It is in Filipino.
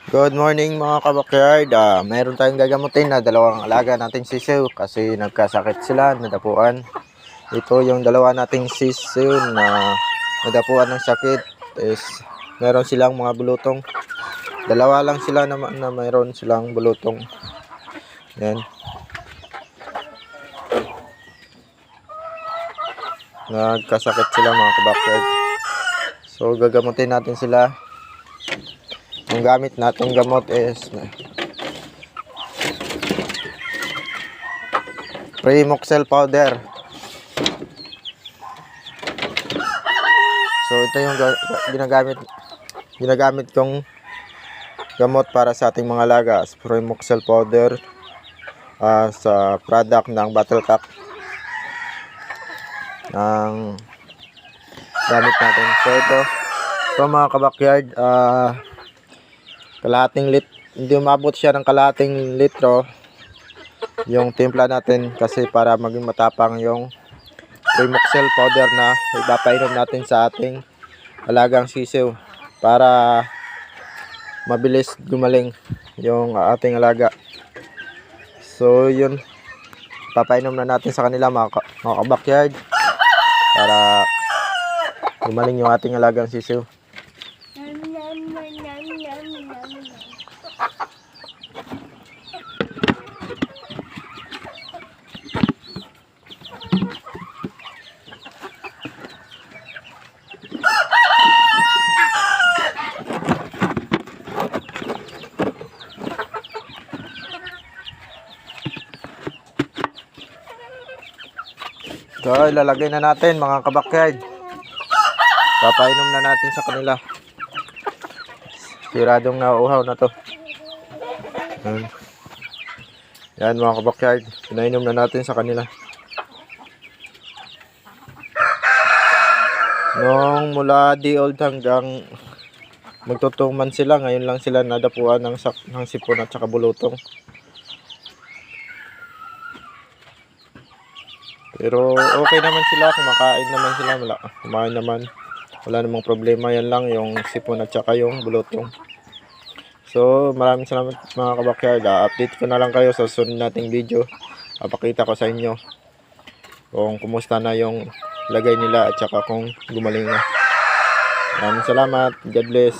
Good morning mga kabakyard. Meron tayong gagamutin na dalawang alaga nating sisiw kasi nagkasakit sila, nadapuan. Ito yung dalawa nating sisiw na nadapuan ng sakit is meron silang mga bulutong. Dalawa lang sila naman na meron silang bulutong. Yan. Nagkasakit sila mga kabakyard. So gagamutin natin sila. Ang gamit nating gamot is Primoxel powder. So ito yung ginagamit kong gamot para sa ating mga alaga, Primoxel powder sa product ng Battlecat ng gamit natin. So ito mga kabakyard, hindi umabot siya ng kalahating litro yung timpla natin kasi para maging matapang yung Primoxel powder na ipapainom natin sa ating alagang sisiw para mabilis gumaling yung ating alaga. So yun, papainom na natin sa kanila mga kabakyard para gumaling yung ating alagang sisiw. So ilalagay na natin mga kabakyard. Papainom na natin sa kanila. Siradong nauuhaw na to. Yan mga kabakyard, pinainom na natin sa kanila. Nung mula di old hanggang magtutuman sila, ngayon lang sila nadapuan ng sipon at saka bulutong. Pero okay naman sila, kumakain naman sila, kumain naman. Wala namang problema, yan lang yung sipon at saka yung bulutong. So maraming salamat mga kabakyard. Update ko na lang kayo sa susunod nating video. Papakita ko sa inyo kung kumusta na yung lagay nila at saka kung gumaling na. Maraming salamat. God bless.